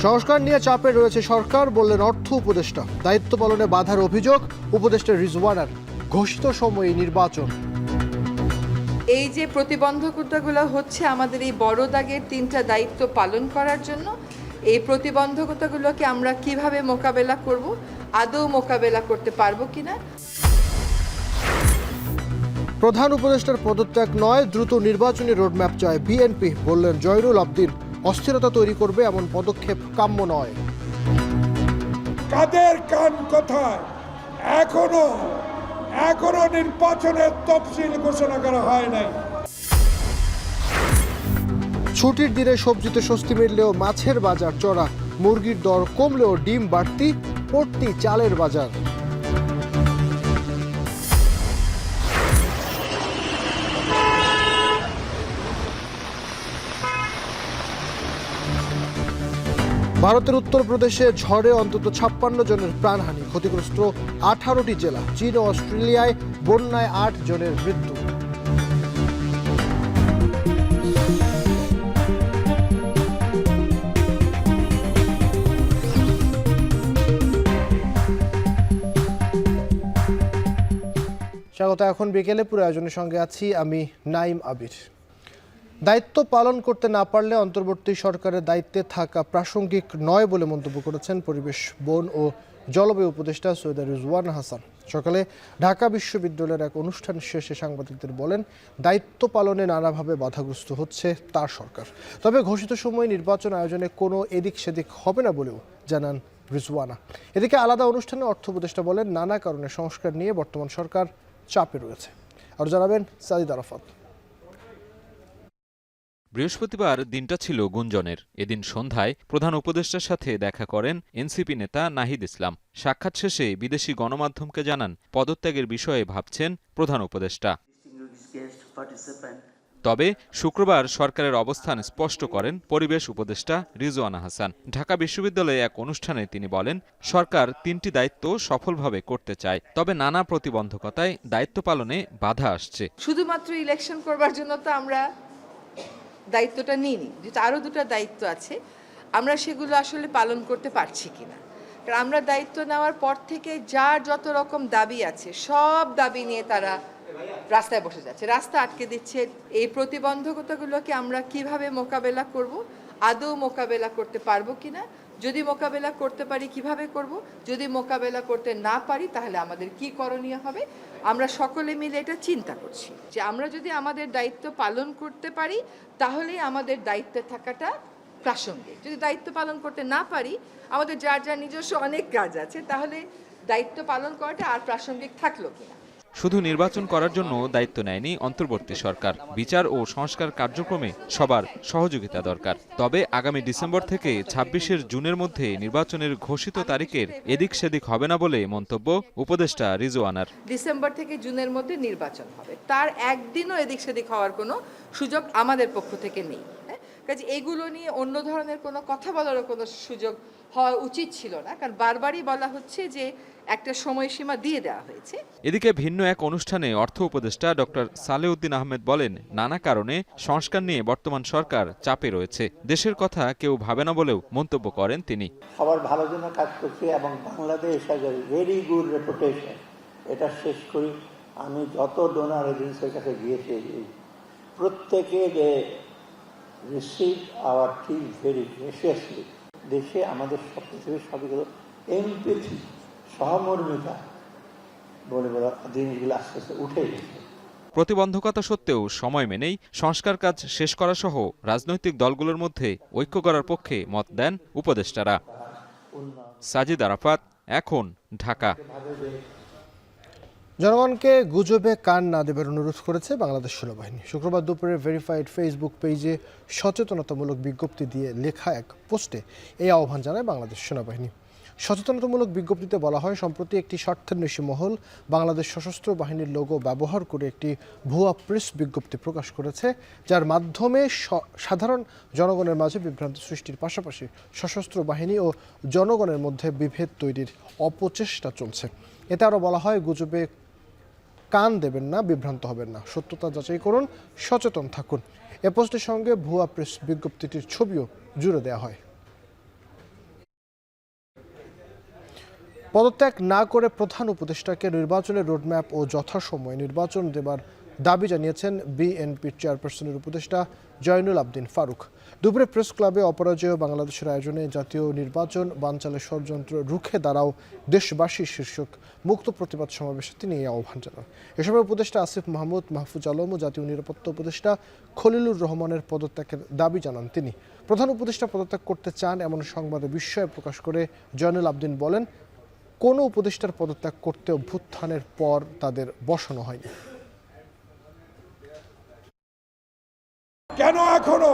সংস্কার নিয়ে চাপে রয়েছে সরকার, বললেন অর্থ উপদেষ্টা। দায়িত্ব পালনে বাধার অভিযোগ উপদেষ্টা রিজওয়ানার। ঘোষিত সময়ে নির্বাচন। এই যে প্রতিবন্ধকতাগুলো হচ্ছে আমাদের এই বড় দাগের 3টা দায়িত্ব পালন করার জন্য, এই প্রতিবন্ধকতাগুলোকে আমরা কিভাবে মোকাবেলা করব, আদৌ মোকাবেলা করতে পারবো কিনা। প্রধান উপদেষ্টার পদত্যাগ নয়, দ্রুত নির্বাচনী রোডম্যাপ চায় বিএনপি, বললেন জয়নুল আবদিন। অস্থিরতা তৈরি করবে এমন পদক্ষেপ কাম্য নয়। কাদের কান কোথায়? এখনো নির্বাচনের তফসিল ঘোষণা করা হয় নাই। ছুটির দিনে সবজিতে স্বস্তি মিললেও মাছের বাজার চড়া, মুরগির দর কমলেও ডিম বাড়তি, পড়তি চালের বাজার। ভারতের উত্তরপ্রদেশে ঝড়ে অন্তত 56 জনের প্রাণহানি, ক্ষতিগ্রস্ত 18টি জেলা। চীন ও অস্ট্রেলিয়ায় বন্যায় 8 জনের মৃত্যু। স্বাগত। এখন বিকেলে পুরো আয়োজনের সঙ্গে আছি আমি নাইম আবির। দায়িত্ব পালন করতে না পারলে অন্তর্বর্তী সরকারের দায়িত্বে থাকা প্রাসঙ্গিক নয় বলে মন্তব্য করেছেন পরিবেশ, বন ও জলবায়ু উপদেষ্টা সৈয়দা রিজওয়ানা হাসান। সকালে ঢাকা বিশ্ববিদ্যালয়ের এক অনুষ্ঠান শেষে সাংবাদিকদের বলেন, দায়িত্ব পালনে নানাভাবে বাধাগ্রস্ত হচ্ছে তার সরকার। তবে ঘোষিত সময়ে নির্বাচন আয়োজনে কোনো এদিক সেদিক হবে না বলেও জানান রিজওয়ানা। এদিকে আলাদা অনুষ্ঠানে অর্থ উপদেষ্টা বলেন, নানা কারণে সংস্কার নিয়ে বর্তমান সরকার চাপে রয়েছে। আর জানাবেন সাজিদ আরাফাত। বৃহস্পতিবার দিনটা ছিল গুঞ্জনের। এদিন সন্ধ্যায় প্রধান উপদেষ্টার সাথে দেখা করেন এনসিপি নেতা নাহিদ ইসলাম। সাক্ষাৎ শেষে বিদেশি গণমাধ্যমকে জানান, পদত্যাগের বিষয়ে ভাবছেন প্রধান উপদেষ্টা। তবে শুক্রবার সরকারের অবস্থান স্পষ্ট করেন পরিবেশ উপদেষ্টা রিজওয়ানা হাসান। ঢাকা বিশ্ববিদ্যালয়ে এক অনুষ্ঠানে তিনি বলেন, সরকার 3টি দায়িত্ব সফলভাবে করতে চায়, তবে নানা প্রতিবন্ধকতায় দায়িত্ব পালনে বাধা আসছে। শুধুমাত্র ইলেকশন করবার জন্য তো আমরা দায়িত্বটা নিইনি, যেটা আরও 2টা দায়িত্ব আছে, আমরা সেগুলো আসলে পালন করতে পারছি কিনা। কারণ আমরা দায়িত্ব নেওয়ার পর থেকে যার যত রকম দাবি আছে সব দাবি নিয়ে তারা রাস্তায় বসে যাচ্ছে, রাস্তা আটকে দিচ্ছে। এই প্রতিবন্ধকতাগুলোকে আমরা কিভাবে মোকাবেলা করব, আদৌ মোকাবেলা করতে পারবো কিনা, যদি মোকাবেলা করতে পারি কিভাবে করব, যদি মোকাবেলা করতে না পারি তাহলে আমাদের কি করণীয় হবে, আমরা সকলে মিলে এটা চিন্তা করছি। যে আমরা যদি আমাদের দায়িত্ব পালন করতে পারি তাহলেই আমাদের দায়িত্বে থাকাটা প্রাসঙ্গিক। যদি দায়িত্ব পালন করতে না পারি, আমাদের যার যার নিজস্ব অনেক কাজ আছে, তাহলে দায়িত্ব পালন করাটা আর প্রাসঙ্গিক থাকলো কিনা। শুধু নির্বাচন করার জন্য দায়িত্ব নেয়নি অন্তর্বর্তী সরকার, বিচার ও সংস্কার কার্যক্রমে সবার সহযোগিতা দরকার। তবে আগামী ডিসেম্বর থেকে 26 জুনের মধ্যে নির্বাচনের ঘোষিত তারিখের এদিক সেদিক হবে না বলে মন্তব্য উপদেষ্টা রিজওয়ানার। ডিসেম্বর থেকে জুনের মধ্যে নির্বাচন হবে, তার একদিনও এদিক সেদিক হওয়ার কোনো সুযোগ আমাদের পক্ষ থেকে নেই। কাজে এগুলো নিয়ে অন্য ধরনের কোনো কথা বলারও কোনো সুযোগ হওয়া উচিত ছিল না, কারণ বারবারই বলা হচ্ছে যে একটা সময়সীমা দিয়ে দেওয়া হয়েছে। এদিকে ভিন্ন এক অনুষ্ঠানে অর্থ উপদেষ্টা ডক্টর সালেউদ্দিন আহমেদ বলেন, নানা কারণে সংস্কার নিয়ে বর্তমান সরকার চাপে রয়েছে, দেশের কথা কেউ ভাবে না বলেও মন্তব্য করেন তিনি। সবার ভালোর জন্য কাজ করছি এবং Bangladesh has a very good reputation. এটা শেষ করি, আমি যত ডোনার এজেন্সির কাছে গিয়েছি প্রত্যেকে যে receive hour thing very graciously. দেশে আমাদের সব পৃথিবীর সবগুলো এমপ্যাথি, সহমর্মিতা বলে বলা জিনিসগুলো আস্তে আস্তে উঠে গেছে। প্রতিবন্ধকতা সত্ত্বেও সময় মেনেই সংস্কার কাজ শেষ করা সহ রাজনৈতিক দলগুলোর মধ্যে ঐক্য করার পক্ষে মত দেন উপদেষ্টারা। সাজিদ আরাফাত, এখন, ঢাকা। জনগণকে গুজবে কান না দেবার অনুরোধ করেছে বাংলাদেশ সেনাবাহিনী। শুক্রবার দুপুরে ভেরিফাইড ফেসবুক পেজে সচেতনতামূলক বিজ্ঞপ্তি দিয়ে লেখা এক পোস্টে এই আহ্বান জানায় বাংলাদেশ সেনাবাহিনী। সচেতনতামূলক বিজ্ঞপ্তিতে বলা হয়, সম্প্রতি একটি স্বার্থান্বেষী মহল বাংলাদেশ সশস্ত্র বাহিনীর লোগো ব্যবহার করে একটি ভুয়া প্রেস বিজ্ঞপ্তি প্রকাশ করেছে, যার মাধ্যমে সাধারণ জনগণের মাঝে বিভ্রান্তি সৃষ্টির পাশাপাশি সশস্ত্র বাহিনী ও জনগণের মধ্যে বিভেদ তৈরির অপচেষ্টা চলছে। এতে আরও বলা হয়, গুজবে কান দেবেন না, বিভ্রান্ত হবেন না, সত্যতা যাচাই করুন, সচেতন থাকুন। এ পোস্টের সঙ্গে ভুয়া প্রেস বিজ্ঞপ্তিটির ছবিও জুড়ে দেওয়া হয়। পদত্যাগ না করে প্রধান উপদেষ্টাকে নির্বাচনের রোডম্যাপ ও যথাসময়ে নির্বাচন দেবার দাবি জানিয়েছেন বিএনপির চেয়ারপারসনের উপদেষ্টা জয়নুল আবদিন ফারুক। দুপুরে প্রেস ক্লাবে অপরাজেয় বাংলাদেশের আয়োজনে জাতীয় নির্বাচন বানচালের ষড়যন্ত্র রুখে দাঁড়াও দেশবাসী শীর্ষক মুক্ত প্রতিবাদ সমাবেশে তিনি এই আহ্বান জানান। এ সময় উপদেষ্টা আসিফ মাহমুদ, মাহফুজ আলম ও জাতীয় নিরাপত্তা উপদেষ্টা খলিলুর রহমানের পদত্যাগের দাবি জানান তিনি। প্রধান উপদেষ্টা পদত্যাগ করতে চান এমন সংবাদে বিস্ময় প্রকাশ করে জয়নুল আবদিন বলেন, কোনো উপদেষ্টার পদত্যাগ করতে অভ্যুত্থানের পর তাদের বসানো হয়নি। কেন এখনো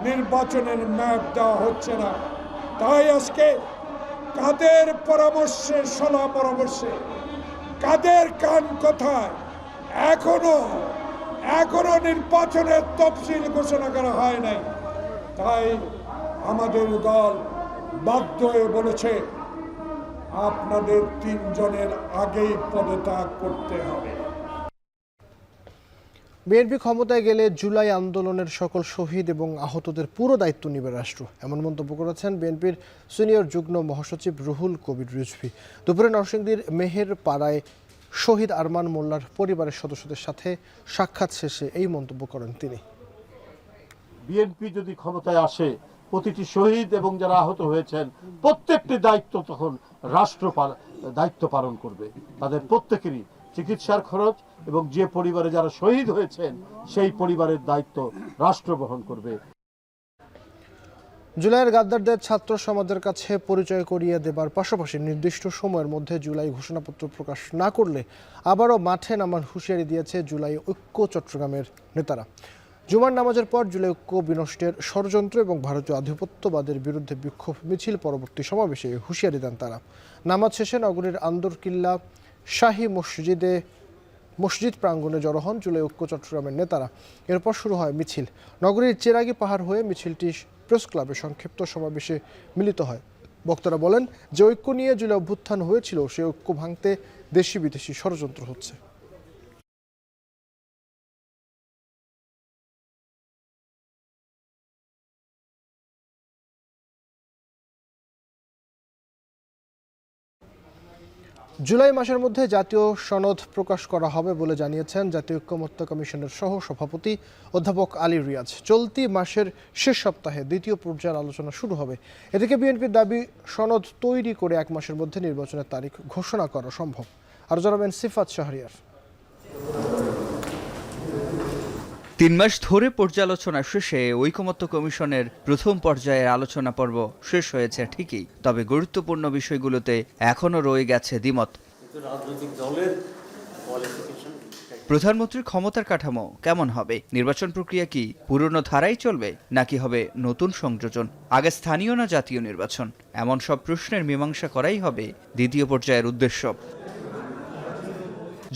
নির্বাচনের ম্যাপ দেওয়া হচ্ছে না? তাই আজকে কাদের পরামর্শে, সলা পরামর্শে, কাদের কান কথায় এখনো নির্বাচনের তফসিল ঘোষণা করা হয় নাই। তাই আমাদের দল বাধ্য হয়ে বলেছে আপনাদের 3 জনের আগেই পদত্যাগ করতে হবে। বিএনপি ক্ষমতায় গেলে জুলাই আন্দোলনের সকল শহীদ এবং আহতদের পুরো দায়িত্ব নেবে রাষ্ট্র, এমন মন্তব্য করেছেন বিএনপির সিনিয়র যুগ্ম মহাসচিব রুহুল কবির রিজভী। দুপুরে নরসিংদীর মেহের পাড়ায় শহীদ আরমান মোল্লার পরিবারের সদস্যদের সাথে সাক্ষাৎ শেষে এই মন্তব্য করেন তিনি। বিএনপি যদি ক্ষমতায় আসে, প্রতিটি শহীদ এবং যারা আহত হয়েছেন প্রত্যেকটি দায়িত্ব তখন রাষ্ট্র দায়িত্ব পালন করবে। তাদের প্রত্যেকেরই চিকিৎসার খরচ এবং যে পরিবারে যারা শহীদ হয়েছেন সেই পরিবারের দায়িত্ব রাষ্ট্র বহন করবে। জুলাইয়ের গাদ্দারদের ছাত্র সমাজের কাছে পরিচয় করিয়ে দেবার পাশাপাশি নির্দিষ্ট সময়ের মধ্যে জুলাই ঘোষণাপত্র প্রকাশ না করলে আবারও মাঠে নামার হুঁশিয়ারি দিয়েছে জুলাই ঐক্য চট্টগ্রামের নেতারা। জুমার নামাজের পর জুলাই ঐক্য বিনষ্টের ষড়যন্ত্র এবং ভারতীয় আধিপত্যবাদের বিরুদ্ধে বিক্ষোভ মিছিল পরবর্তী সমাবেশে হুঁশিয়ারি দেন তারা। নামাজ শেষে নগরীর আন্দরকিল্লা শাহী মসজিদ প্রাঙ্গণে জড়ো হন জুলাই ঐক্য চট্টগ্রামের নেতারা। এরপর শুরু হয় মিছিল। নগরীর চেরাগি পাহাড় হয়ে মিছিলটি প্রেস ক্লাবে সংক্ষিপ্ত সমাবেশে মিলিত হয়। বক্তারা বলেন, যে ঐক্য নিয়ে জুলাই অভ্যুত্থান হয়েছিল সেই ঐক্য ভাঙতে দেশি বিদেশি ষড়যন্ত্র হচ্ছে। জুলাই মাসের মধ্যে জাতীয় সনদ প্রকাশ করা হবে বলে জানিয়েছেন জাতীয় ঐক্যমত্য কমিশনের সহ সভাপতি অধ্যাপক আলী রিয়াজ। চলতি মাসের শেষ সপ্তাহে দ্বিতীয় পর্যায়ের আলোচনা শুরু হবে। এদিকে বিএনপির দাবি, সনদ তৈরি করে 1 মাসের মধ্যে নির্বাচনের তারিখ ঘোষণা করা সম্ভব। আর জানাবেন সিফাত শাহরিয়ার। 3 মাস ধরে পর্যালোচনা শেষে ঐকমত্য কমিশনের প্রথম পর্যায়ের আলোচনা পর্ব শেষ হয়েছে ঠিকই, তবে গুরুত্বপূর্ণ বিষয়গুলোতে এখনও রয়ে গেছে দ্বিমত। প্রধানমন্ত্রীর ক্ষমতার কাঠামো কেমন হবে? নির্বাচন প্রক্রিয়া কি পুরনো ধারাই চলবে নাকি হবে নতুন সংযোজন? আগে স্থানীয় না জাতীয় নির্বাচন? এমন সব প্রশ্নের মীমাংসা করাই হবে দ্বিতীয় পর্যায়ের উদ্দেশ্য।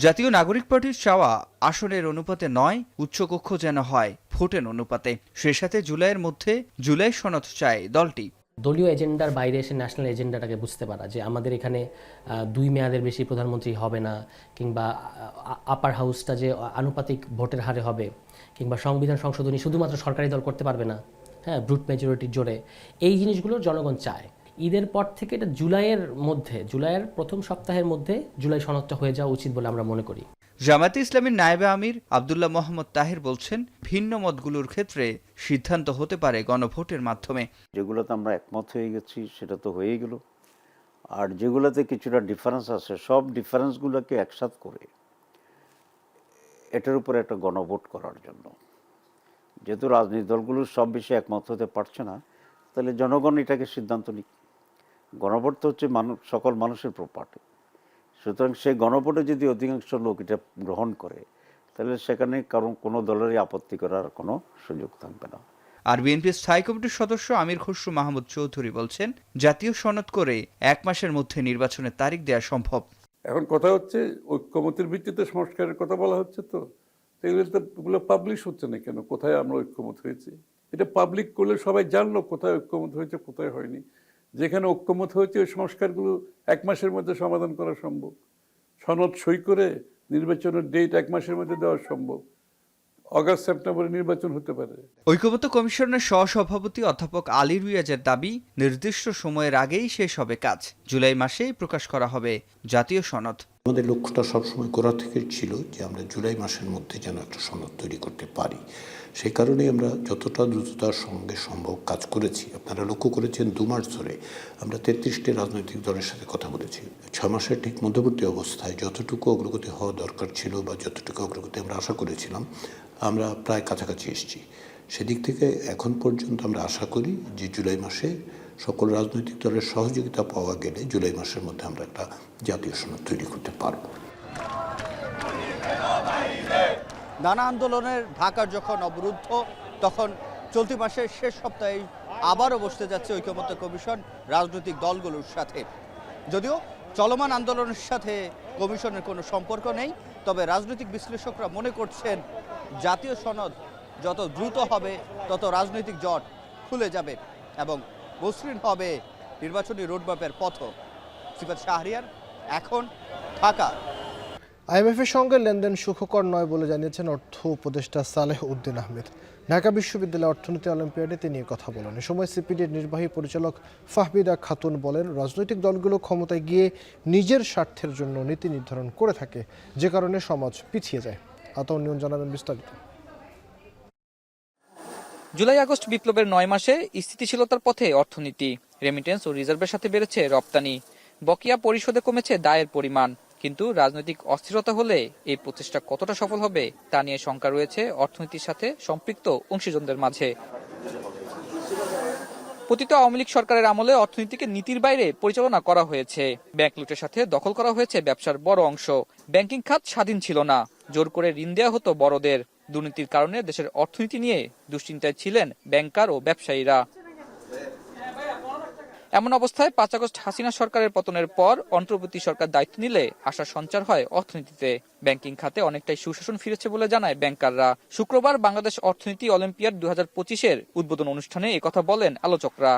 জাতীয় নাগরিক পার্টির চাওয়া আসনের অনুপাতে নয়, উচ্চকক্ষ যেন হয় ভোটের অনুপাতে। সে সাথে জুলাইয়ের মধ্যে জুলাই সনদ চায় দলটি। দলীয় এজেন্ডার বাইরে এসে ন্যাশনাল এজেন্ডাটাকে বুঝতে পারা, যে আমাদের এখানে 2 মেয়াদের বেশি প্রধানমন্ত্রী হবে না, কিংবা আপার হাউসটা যে আনুপাতিক ভোটের হারে হবে, কিংবা সংবিধান সংশোধনী শুধুমাত্র সরকারি দল করতে পারবে না, হ্যাঁ, ব্রুট মেজরিটির জোরে। এই জিনিসগুলো জনগণ চায়। ঈদের পর থেকে এটা জুলাইয়ের প্রথম সপ্তাহের মধ্যে জুলাই সনদটা হয়ে যাওয়া উচিত বলে আমরা মনে করি। জামায়াতে ইসলামীর নায়েবে আমির আব্দুল্লাহ মোহাম্মদ তাহের বলছেন, ভিন্ন মতগুলোর ক্ষেত্রে সিদ্ধান্ত হতে পারে গণভোটের মাধ্যমে। যেগুলোতে আমরা একমত হয়ে গেছি সেটা তো হয়েই গেল, আর যেগুলোতে কিছুটা ডিফারেন্স আছে সব ডিফারেন্সগুলোকে একসাথ করে এটার উপরে একটা গণভোট করার জন্য, যেহেতু রাজনৈতিক দলগুলো সব বিষয়ে একমত হতে পারছে না, তাহলে জনগণ এটাকে সিদ্ধান্ত নিক। গণভোট তো হচ্ছে সকল মানুষের প্রপার্টি, সুতরাং সেই গণভোটে যদি অধিকাংশ লোক এটা গ্রহণ করে তাহলে সেখানে কারণ কোনো দলেরই আপত্তি করার কোনো সুযোগ থাকবে না। আর বিএনপির স্থায়ী কমিটির সদস্য আমির খসরু মাহমুদ চৌধুরী বলছেন, জাতীয় সনদ করে 1 মাসের মধ্যে নির্বাচনের তারিখ দেওয়া সম্ভব। এখন কথা হচ্ছে ঐক্যমতের ভিত্তিতে সংস্কারের কথা বলা হচ্ছে, তো এগুলো পাবলিশ হচ্ছে না কেন? কোথায় আমরা ঐক্যমত হয়েছি এটা পাবলিক করলে সবাই জানলো কোথায় ঐক্যমত হয়েছে, কোথায় হয়নি। যেখানে ঐক্যমত হয়েছে ওই সংস্কারগুলো 1 মাসের মধ্যে সমাধান করা সম্ভব। সনদ সই করে নির্বাচনের ডেট 1 মাসের মধ্যে দেওয়া সম্ভব। আগস্ট সেপ্টেম্বরে নির্বাচন হতে পারে। ঐকমত্য কমিশনের সহসভাপতি অধ্যাপক আলী রিয়াজের দাবি, নির্দিষ্ট সময়ের আগেই শেষ হবে কাজ। জুলাই মাসেই প্রকাশ করা হবে জাতীয় সনদ। আমাদের লক্ষ্যটা সবসময় গোড়া থেকে ছিল যে আমরা জুলাই মাসের মধ্যে যেন একটা সনদ তৈরি করতে পারি। সেই কারণেই আমরা যতটা দ্রুততার সঙ্গে সম্ভব কাজ করেছি। আপনারা লক্ষ্য করেছেন 2 মাস ধরে আমরা 33টি রাজনৈতিক দলের সাথে কথা বলেছি। 6 মাসের ঠিক মধ্যবর্তী অবস্থায় যতটুকু অগ্রগতি হওয়া দরকার ছিল বা যতটুকু অগ্রগতি আমরা আশা করেছিলাম, আমরা প্রায় কাছাকাছি এসেছি। সেদিক থেকে এখন পর্যন্ত আমরা আশা করি যে জুলাই মাসে সকল রাজনৈতিক দলের সহযোগিতা পাওয়া গেলে জুলাই মাসের মধ্যে আমরা একটা জাতীয় সনদ তৈরি করতে পারব। নানা আন্দোলনের ঢাকা যখন অবরুদ্ধ, তখন চলতি মাসের শেষ সপ্তাহে আবারও বসতে যাচ্ছে ঐকমত্য কমিশন রাজনৈতিক দলগুলোর সাথে। যদিও চলমান আন্দোলনের সাথে কমিশনের কোনো সম্পর্ক নেই, তবে রাজনৈতিক বিশ্লেষকরা মনে করছেন জাতীয় সনদ যত দ্রুত হবে তত রাজনৈতিক জট খুলে যাবে এবং মসৃণ হবে নির্বাচনী রোডম্যাপের পথ। সিফাত শাহরিয়ার, এখন ঢাকা। আইএমএফের সঙ্গে লেনদেন সুখকর নয় বলে জানিয়েছেন অর্থ উপদেষ্টা সালেহ উদ্দিন আহমেদ। ঢাকা বিশ্ববিদ্যালয় অর্থনীতি অলিম্পিয়াডে তিনি কথা বলেন। এ সময় সিপিডির নির্বাহী পরিচালক ফাহমিদা খাতুন বলেন, রাজনৈতিক দলগুলো ক্ষমতায় গিয়ে নিজের স্বার্থের জন্য নীতি নির্ধারণ করে থাকে, যে কারণে সমাজ পিছিয়ে যায়। আতাউর নিয়ন জানাবেন বিস্তারিত। জুলাই আগস্ট বিপ্লবের 9 মাসে স্থিতিশীলতার পথে অর্থনীতি। রেমিটেন্স ও রিজার্ভের সাথে বেড়েছে রপ্তানি। বকেয়া পরিশোধে কমেছে দায়ের পরিমাণ। কিন্তু রাজনৈতিক অস্থিরতা হলে এই প্রচেষ্টা কতটা সফল হবে তা নিয়ে শঙ্কা রয়েছে অর্থনীতির সাথে সম্পৃক্ত অংশীজনদের মাঝে। পতিত আওয়ামী লীগ সরকারের আমলে অর্থনীতিকে নীতির বাইরে পরিচালনা করা হয়েছে। ব্যাংক লুটের সাথে দখল করা হয়েছে ব্যবসার বড় অংশ। ব্যাংকিং খাত স্বাধীন ছিল না, জোর করে ঋণ দেওয়া হতো বড়দের। দুর্নীতির কারণে দেশের অর্থনীতি নিয়ে দুশ্চিন্তায় ছিলেন ব্যাংকার ও ব্যবসায়ীরা। এমন অবস্থায় 5 আগস্ট হাসিনা সরকারের পতনের পর অন্তর্বর্তী সরকার দায়িত্ব নিলে আশার সঞ্চার হয় অর্থনীতিতে। ব্যাংকিং খাতে অনেকটাই সুশাসন ফিরেছে বলে জানায় ব্যাংকাররা। শুক্রবার বাংলাদেশ অর্থনীতি অলিম্পিয়াড 2025-এর উদ্বোধন অনুষ্ঠানে একথা বলেন আলোচকরা।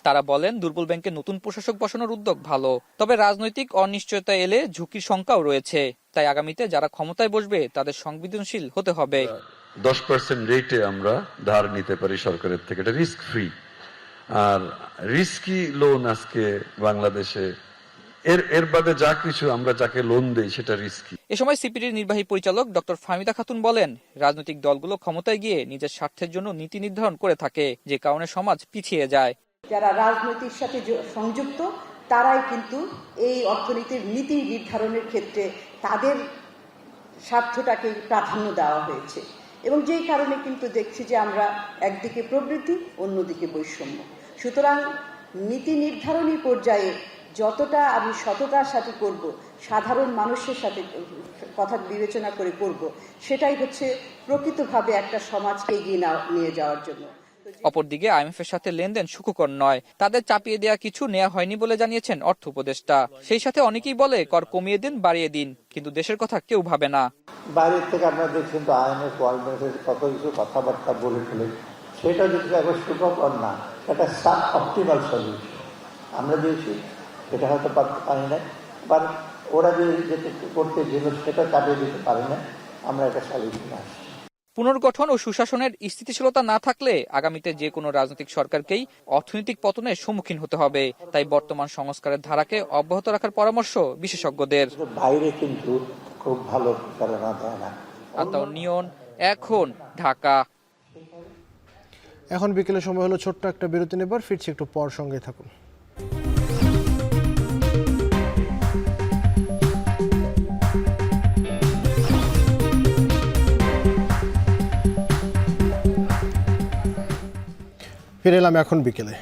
তারা বলেন, দুর্বল ব্যাংকে নতুন প্রশাসক বসানোর উদ্যোগ ভালো, তবে রাজনৈতিক অনিশ্চয়তা এলে ঝুঁকির শঙ্কাও রয়েছে। তাই আগামীতে যারা ক্ষমতায় বসবে তাদের সংবেদনশীল হতে হবে। 10% রেটে আমরা ধার নিতে পারি সরকারের থেকে, এটা রিস্ক ফ্রি। আর রিস্কি লোন আজকে বাংলাদেশে এর বাদে যা কিছু আমরা যাকে লোন দেই সেটা রিস্কি। এ সময় সিপিডির নির্বাহী পরিচালক ডক্টর ফাহমিদা খাতুন বলেন, রাজনৈতিক দলগুলো ক্ষমতায় গিয়ে নিজের স্বার্থের জন্য নীতি নির্ধারণ করে থাকে, যে কারণে সমাজ পিছিয়ে যায়। যারা রাজনৈতিক সাথে সংযুক্ত তারাই কিন্তু এই অর্থনীতির নীতি নির্ধারণের ক্ষেত্রে তাদের স্বার্থটাকে প্রাধান্য দেওয়া হয়েছে এবং যেই কারণে কিন্তু দেখছি যে আমরা একদিকে প্রবৃদ্ধি, অন্যদিকে বৈষম্য। সুতরাং নীতি নির্ধারণী পর্যায়ে যতটা আমি সততার সাথে করব, সাধারণ মানুষের সাথে কথা বিবেচনা করে করব, সেটাই হচ্ছে প্রকৃতভাবে একটা সমাজকে এগিয়ে নিয়ে যাওয়ার জন্য। অপরদিকে আইএমএফের সাথে লেনদেন সুখকর নয়। তাদের চাপিয়ে দেওয়া কিছু নেওয়া হয়নি বলে জানিয়েছেন অর্থ উপদেষ্টা। সেই সাথে অনেকেই বলে, কর কমিয়ে দিন, বাড়িয়ে দিন, কিন্তু দেশের কথা কেউ ভাবে না। বাইরের থেকে আমরা দেখছেন তো আইএমএফ, ওয়ার্ল্ড ব্যাংকের কত কিছু কথাবার্তা বলে ফেলে, সেটা যদি এখন সুখকর না, এটা সাব অপটিমাল সলিউশন আমরা দিয়েছি, এটা হয়তো পারি না, বা ওরা যে যেটা করতে গেল সেটা চাপিয়ে দিতে পারে না, আমরা একটা সলিউশন আসছি। পুনর্গঠন ও সুশাসনের স্থিতিশীলতা না থাকলে আগামীতে যে কোনো রাজনৈতিক সরকারকেই অর্থনৈতিক পতনের সম্মুখীন হতে হবে। তাই বর্তমান সংস্কারের ধারাকে অব্যাহত রাখার পরামর্শ বিশেষজ্ঞদের। বাইরে কিন্তু খুব ভালো প্রচারণা দেয় না। আতাউর নিয়ন, এখন ঢাকা। এখন বিকেলের সময় হলো ছোট্ট একটা বিরতি নেবার, ফিরছি একটু পর, সঙ্গে থাকুন। ফিরে এলাম এখন বিকেলে।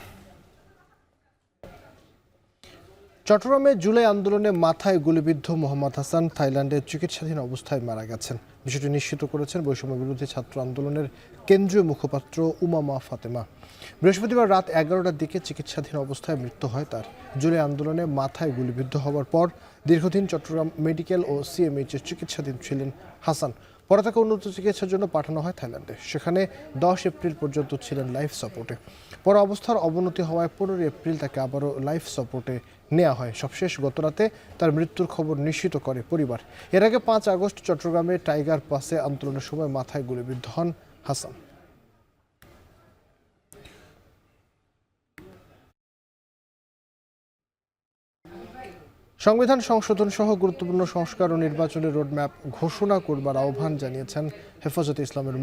চট্টগ্রামে জুলাই আন্দোলনে মাথায় গুলিবিদ্ধ মোহাম্মদ হাসান থাইল্যান্ডে চিকিৎসাধীন অবস্থায় মারা গেছেন। বিষয়টি নিশ্চিত করেছেন বৈষম্য বিরোধী ছাত্র আন্দোলনের কেন্দ্রীয় মুখপাত্র উমামা ফাতেমা। বৃহস্পতিবার রাত 11টার দিকে চিকিৎসাধীন অবস্থায় মৃত্যু হয় তার। জুলাই আন্দোলনে মাথায় গুলিবিদ্ধ হওয়ার পর দীর্ঘদিন চট্টগ্রাম মেডিকেল ও সিএমএইচে চিকিৎসাধীন ছিলেন হাসান। পরে তাকে উন্নত চিকিৎসার জন্য পাঠানো হয় থাইল্যান্ডে। সেখানে 10 এপ্রিল পর্যন্ত ছিলেন লাইফ সাপোর্টে। পরে অবস্থার অবনতি হওয়ায় 15 এপ্রিল তাকে আবারও লাইফ সাপোর্টে নেওয়া হয়। সবশেষ গতরাতে তার মৃত্যুর খবর নিশ্চিত করে পরিবার। এর আগে 5 আগস্ট চট্টগ্রামে টাইগার পাসে আন্দোলনের সময় মাথায় গুলিবিদ্ধ হন হাসান। সংবিধান সংশোধন সহ গুরুত্বপূর্ণ সংস্কার ও নির্বাচনের রোডম্যাপ ঘোষণা করবার আহ্বান জানিয়েছেন হেফাজতে ইসলামের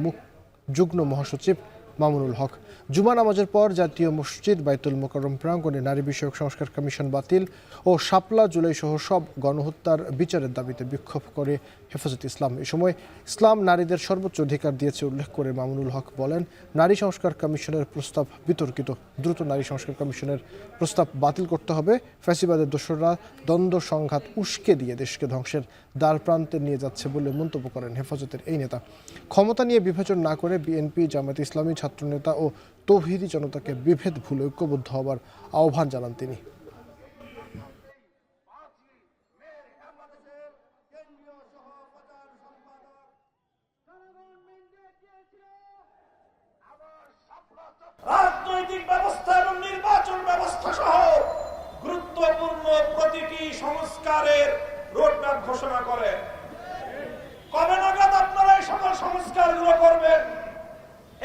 যুগ্ম মহাসচিব মামুনুল হক। জুমা নামাজের পর জাতীয় মসজিদ বাইতুল মোকাররম প্রাঙ্গণে নারী বিষয়ক সংস্কার কমিশন বাতিল ও শাপলা জুলাই সহ সব গণহত্যার বিচারের দাবিতে বিক্ষোভ করে হেফাজতে ইসলাম। এ সময় ইসলাম নারীদের সর্বোচ্চ অধিকার দিয়েছে উল্লেখ করে মামুনুল হক বলেন, নারী সংস্কার কমিশনের প্রস্তাব বিতর্কিত। দ্রুত নারী সংস্কার কমিশনের প্রস্তাব বাতিল করতে হবে। ফ্যাসিবাদের দোসররা দ্বন্দ্ব সংঘাত উস্কে দিয়ে দেশকে ধ্বংসের দ্বার প্রান্তে নিয়ে যাচ্ছে বলে মন্তব্য করেন হেফাজতের এই নেতা। ক্ষমতা নিয়ে বিভাজন না করে বিএনপি, জামায়াতে ইসলামী, ছাত্রনেতা ও তৌহিদি জনতাকে বিভেদ ভুলে ঐক্যবদ্ধ হবার আহ্বান জানান তিনি। রাজনৈতিক ব্যবস্থা এবং নির্বাচন ব্যবস্থা সহ গুরুত্বপূর্ণ প্রতিটি সংস্কারের রোডম্যাপ ঘোষণা করে। কবে নাগাদ আপনারা এই সকল সংস্কারগুলো করবেন?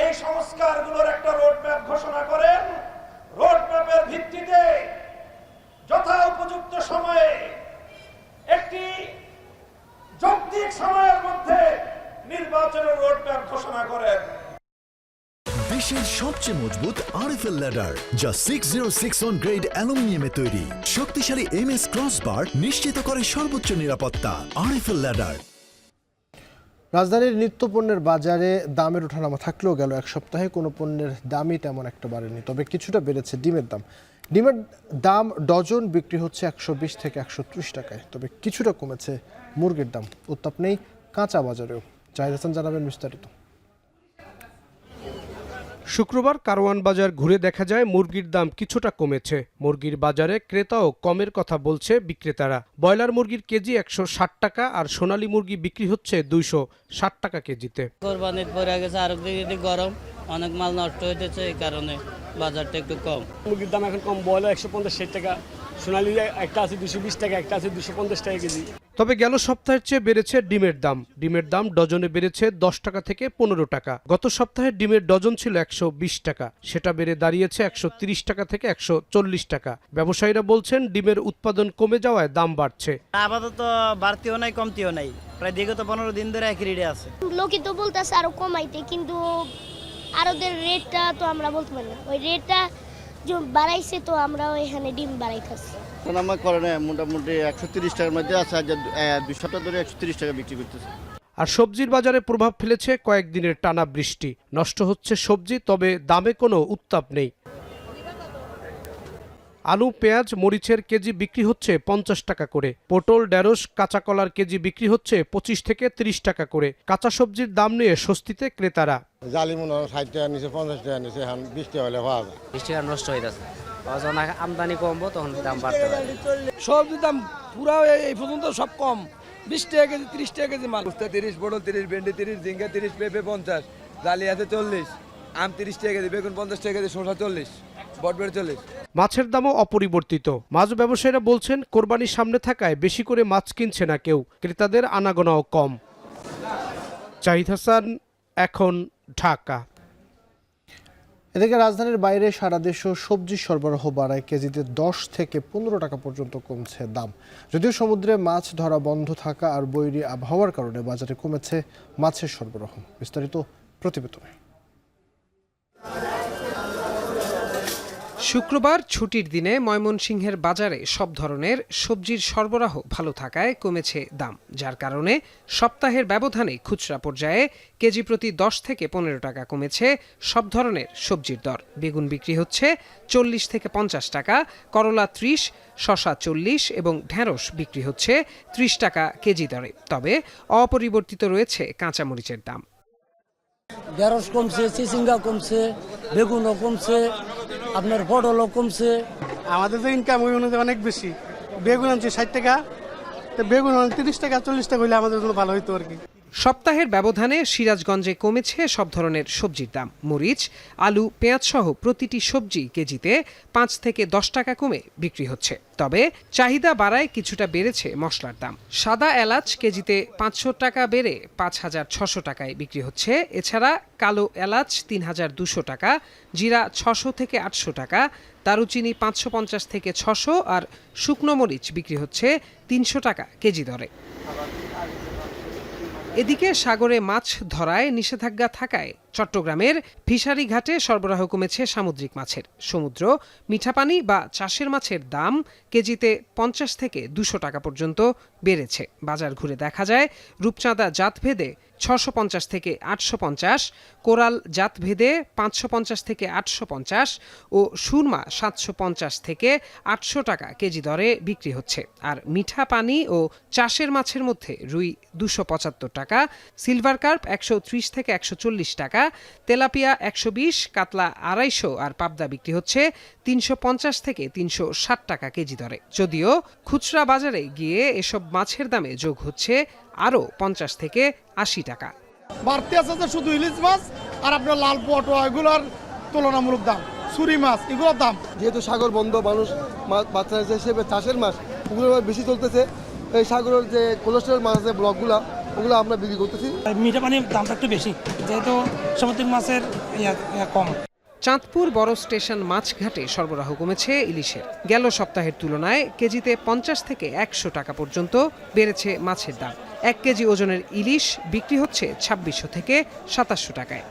এই সংস্কারগুলোর একটা রোডম্যাপ ঘোষণা করেন। রোডম্যাপের ভিত্তিতে যথা উপযুক্ত সময়ে একটি যৌক্তিক সময়ের মধ্যে নির্বাচনের রোডম্যাপ ঘোষণা করেন। বিশ্বের সবচেয়ে মজবুত আরএফএল ল্যাডার, যা 6061 গ্রেড অ্যালুমিনিয়ামে তৈরি। শক্তিশালী এমএস ক্রসবার নিশ্চিত করে সর্বোচ্চ নিরাপত্তা। RFL ladder. রাজধানীর নিত্যপণ্যের বাজারে দামের ওঠানামা থাকলেও গেল এক সপ্তাহে কোনো পণ্যের দামই তেমন একটা বাড়েনি। তবে কিছুটা বেড়েছে ডিমের দাম। ডিমের দাম ডজন বিক্রি হচ্ছে 120 থেকে 130 টাকায়। তবে কিছুটা কমেছে মুরগির দাম। উত্তাপ নেই কাঁচা বাজারেও। জাহিদ হাসান জানাবেন বিস্তারিত। শুক্রবার কারওয়ান বাজার ঘুরে দেখা যায় মুরগির দাম কিছুটা কমেছে। মুরগির বাজারে ক্রেতাও কমের কথা বলছে বিক্রেতারা। ব্রয়লার মুরগির কেজি 160 টাকা আর সোনালী মুরগি বিক্রি হচ্ছে 260 টাকা কেজিতে। কোরবানির পরে গেছে আর গরম, অনেক মাল নষ্ট হইতেছে, এই কারণে বাজারটা একটু কম। মুরগির দাম এখন কম। ব্রয়লার 150-60 টাকা, সোনালী একটা আছে 220 টাকা, একটা আছে 250 টাকা কেজি। তবে গেল সপ্তাহের চেয়ে বেড়েছে ডিমের দাম। ডিমের দাম ডজনে বেড়েছে 10 টাকা থেকে 15 টাকা। গত সপ্তাহে ডিমের ডজন ছিল 120 টাকা, সেটা বেড়ে দাঁড়িয়েছে 130 টাকা থেকে 140 টাকা। ব্যবসায়ীরা বলছেন ডিমের উৎপাদন কমে যাওয়ায় দাম বাড়ছে। আপাতত বাড়তিও নাই কমতিও নাই, প্রায় বিগত 15 দিন ধরে একই রেটে আছে। লোকে তো বলতেছে আরো কমাইতে, কিন্তু আরোদের রেটটা তো আমরা বলতে পারি না। ওই রেটটা বাড়াইছে তো আমরা এখানে ডিম বাড়াই খাচ্ছি। আমার করে না, মোটামুটি 130 টাকার মধ্যে আছে। আজ 2 সপ্তাহ ধরে 130 টাকা বিক্রি করতেছে। আর সবজির বাজারে প্রভাব ফেলেছে কয়েকদিনের টানা বৃষ্টি। নষ্ট হচ্ছে সবজি, তবে দামে কোনো উত্তাপ নেই। আলু, পেঁয়াজ, মরিচের কেজি বিক্রি হচ্ছে 50 টাকা করে। পটল, ঢেঁড়স, কাঁচা কলার কেজি বিক্রি হচ্ছে 25 থেকে 30 টাকা করে। কাঁচা সবজির দাম নিয়ে স্বস্তিতে ক্রেতারা। জালিমুন 60 টাকা নিচে, 50 টাকা নিচে, এখন 20 টাকা হলে পাওয়া যায়। 20 টাকা নষ্ট হয়ে যাচ্ছে, যখন আমদানি কমবো তখন দাম বাড়তে পারে। সবজির দাম পুরো এই পর্যন্ত সব কম, 20 টাকা কেজি, 30 টাকা কেজি মাল। 30, পটল 30, ভেন্ডি 30, ঝিঙ্গা 30, পেঁপে 50, ডালি আছে 40, আম 30 টাকা কেজি, বেগুন 50 টাকা কেজি, শসা 40, বটবড়ি 40। মাছের দামও অপরিবর্তিত। মাছ ব্যবসায়ীরা বলছেন কোরবানির সামনে থাকায় বেশি করে মাছ কিনছে না কেউ, ক্রেতাদের আনাগোনাও কম। জাহিদ হাসান, এখন, ঢাকা। এদিকে রাজধানীর বাইরে সারা দেশেও সবজি সরবরাহ বাড়ায় কেজিতে 10 থেকে 15 টাকা পর্যন্ত কমছে দাম। যদিও সমুদ্রে মাছ ধরা বন্ধ থাকা আর বৈরী আবহাওয়ার কারণে বাজারে কমেছে মাছের সরবরাহ। বিস্তারিত প্রতিবেদনে। শুক্রবার ছুটির দিনে ময়মনসিংহের বাজারে সব ধরনের সবজির সরবরাহ ভালো থাকায় কমেছে দাম, যার কারণে সপ্তাহের ব্যবধানে খুচরা পর্যায়ে কেজি প্রতি 10 থেকে 15 টাকা কমেছে সব ধরনের সবজির দর। বেগুন বিক্রি হচ্ছে 40 থেকে 50 টাকা, করলা 30, শসা 40 এবং ঢেঁড়স বিক্রি হচ্ছে 30 টাকা কেজি দরে। তবে অপরিবর্তিত রয়েছে কাঁচামরিচের দাম। ঢেঁড়স কমছে, চিচিঙ্গা কমছে, বেগুনও কমছে, আপনার পটলও কমছে। আমাদের তো ইনকাম ওই অনুযায়ী অনেক বেশি। বেগুন আনছে 60 টাকা, তো বেগুন 30 টাকা 40 টাকা হইলে আমাদের জন্য ভালো হইতো আর কি। সপ্তাহের ব্যবধানে সিরাজগঞ্জে কমেছে সব ধরনের সবজির দাম। মরিচ, আলু, পেঁয়াজ সহ প্রতিটি সবজি কেজিতে 5 থেকে 10 টাকা কমে বিক্রি হচ্ছে। তবে চাহিদা বাড়ায় কিছুটা বেড়েছে মশলার দাম। সাদা এলাচ কেজিতে 500 টাকা বেড়ে 5,600 টাকায় বিক্রি হচ্ছে। এছাড়া কালো এলাচ 3,200 টাকা, জিরা 600 থেকে 800 টাকা, দারুচিনি 550 থেকে 600 আর শুকনো মরিচ বিক্রি হচ্ছে 300 টাকা কেজি দরে। এদিকে সাগরে মাছ ধরায় নিষেধাজ্ঞা থাকায় চট্টগ্রামের ফিশারি ঘাটে সরবরাহ কমেছে সামুদ্রিক মাছের। সমুদ্র, মিঠাপানি বা চাষের মাছের দাম কেজিতে 50 থেকে 200 টাকা পর্যন্ত বেড়েছে। বাজার ঘুরে দেখা যায় রূপচাঁদা জাতভেদে 650 থেকে 850, কোরাল জাতভেদে 550 থেকে 850 ও সুরমা 750 থেকে 800 টাকা কেজি দরে বিক্রি হচ্ছে। আর মিঠা পানি ও চাষের মাছের মধ্যে রুই 275 টাকা, সিলভার কার্প 130 থেকে 140 টাকা, তেলাপিয়া 120, কাতলা 250 আর পাবদা বিক্রি হচ্ছে 350 থেকে 360 টাকা কেজি দরে। যদিও খুচরা বাজারে গিয়ে এসব মাছের দামে যোগ হচ্ছে আরও 50 থেকে 80 টাকা। বাড়তি আছে যে শুধু ইলিশ মাছ আর আপনার লাল পটো এগুলোর তুলনামূলক দাম, ছুরি মাছ এগুলোর দাম, যেহেতু সাগর বন্ধ, মানুষ বাচ্চা হিসেবে চাষের মাছ ওগুলো বেশি চলতেছে। এই সাগরের যে কোলেস্ট্রল মাছ আছে ব্লকগুলো ওগুলো আমরা বিক্রি করতেছি। মিঠা পানির দামটা একটু বেশি, যেহেতু সামুদ্রিক মাছের কম। চাঁদপুর বড় স্টেশন মাছঘাটে সরবরাহ কমেছে ইলিশের। গেল সপ্তাহের তুলনায় কেজিতে 50 থেকে 100 টাকা পর্যন্ত বেড়েছে মাছের দাম। 1 কেজি ওজনের ইলিশ বিক্রি হচ্ছে 2600 থেকে 2700 টাকায়।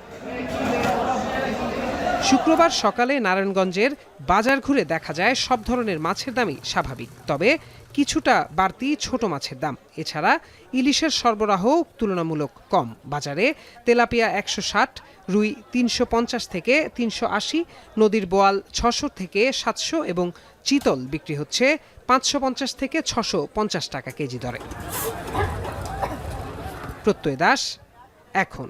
শুক্রবার সকালে নারায়ণগঞ্জের বাজার ঘুরে দেখা যায় সব ধরনের মাছের দামই স্বাভাবিক, তবে কিছুটা বাড়তি ছোট মাছের দাম। এছাড়া ইলিশের সরবরাহ তুলনামূলক কম। বাজারে তেলাপিয়া 160, রুই 350 থেকে 380, নদীর বোয়াল 600 থেকে 700 এবং চিতল বিক্রি হচ্ছে 550 থেকে 650 টাকা কেজি দরে। প্রত্যয় দাস, এখন।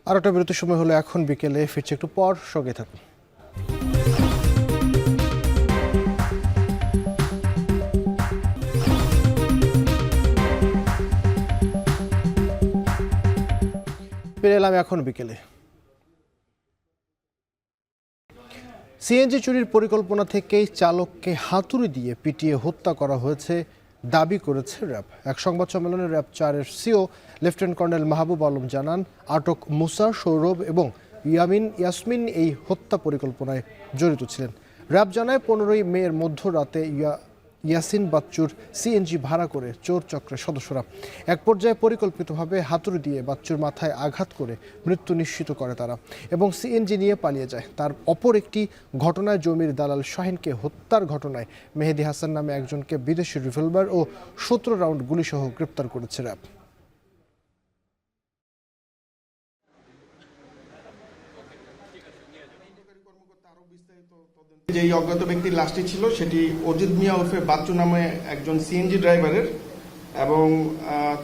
আর একটা বিরতির সময় হলো, এখন বিকেলে ফিরছে একটু পর, সঙ্গে থাকুন। ফিরে এলাম এখন বিকেলে। সিএনজি চুরির পরিকল্পনা থেকেই চালককে হাতুড়ি দিয়ে পিটিয়ে হত্যা করা হয়েছে দাবি করেছে র্যাব। এক সংবাদ সম্মেলনে RAB 4-এর CO lieutenant colonel Mahbub Alam জানান, আটক মুসা, সৌরভ এবং ইয়াসমিন এই হত্যা পরিকল্পনায় জড়িত ছিলেন। র্যাব জানায় 15ই মের মধ্যরাতে ইয়াসিন বাচ্চুর সিএনজি ভাড়া করে চোর চক্রের সদস্যরা এক পর্যায়ে পরিকল্পিতভাবে হাতুড়ি দিয়ে বাচ্চুর মাথায় আঘাত করে মৃত্যু নিশ্চিত করে তারা এবং সিএনজি নিয়ে পালিয়ে যায়। তার অপর একটি ঘটনায় জমির দালাল শাহিনকে হত্যার ঘটনায় মেহেদি হাসান নামে একজনকে বিদেশি রিভলভার ও 17 রাউন্ড গুলিসহ গ্রেপ্তার করেছে র্যাব। যেই অজ্ঞাত ব্যক্তির লাশটি ছিল সেটি অজিত মিয়া ওরফে বাচ্চু নামে একজন সিএনজি ড্রাইভারের, এবং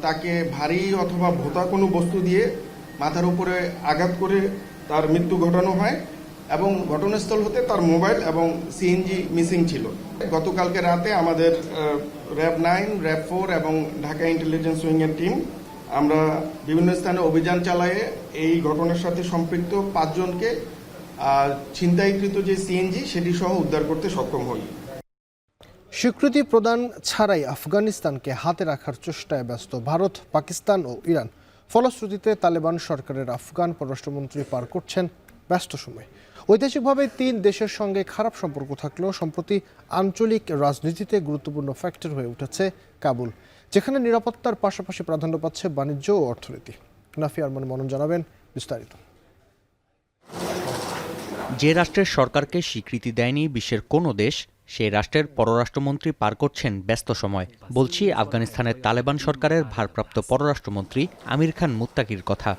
তাকে ভারী অথবা ভোঁতা কোনো বস্তু দিয়ে মাথার উপরে আঘাত করে তার মৃত্যু ঘটানো হয় এবং ঘটনাস্থল হতে তার মোবাইল এবং সিএনজি মিসিং ছিল। গতকালকে রাতে আমাদের র্যাব 9, র্যাব 4 এবং ঢাকা ইন্টেলিজেন্স উইংয়ের টিম আমরা বিভিন্ন স্থানে অভিযান চালায়ে এই ঘটনার সাথে সম্পৃক্ত 5 জনকে ছিনতাইকৃত যে সিএনজি সেটি সহ উদ্ধার করতে সক্ষম হই। স্বীকৃতি প্রদান ছাড়াই আফগানিস্তানকে হাতে রাখার চেষ্টায় ব্যস্ত ভারত, পাকিস্তান ও ইরান। ফলশ্রুতিতে তালেবান সরকারের আফগান পররাষ্ট্রমন্ত্রী পার করছেন ব্যস্ত সময়। ঐতিহাসিকভাবে 3 দেশের সঙ্গে খারাপ সম্পর্ক থাকলেও সম্প্রতি আঞ্চলিক রাজনীতিতে গুরুত্বপূর্ণ ফ্যাক্টর হয়ে উঠেছে কাবুল, যেখানে নিরাপত্তার পাশাপাশি প্রাধান্য পাচ্ছে বাণিজ্য ও অর্থনীতি। নাফি আরমান মনন জানাবেন বিস্তারিত। যে রাষ্ট্রের সরকারকে স্বীকৃতি দেয়নি বিশ্বের কোনো দেশ, সেই রাষ্ট্রের পররাষ্ট্রমন্ত্রী পার করছেন ব্যস্ত সময়। বলছি আফগানিস্তানের তালেবান সরকারের ভারপ্রাপ্ত পররাষ্ট্রমন্ত্রী আমির খান মুত্তাকির কথা।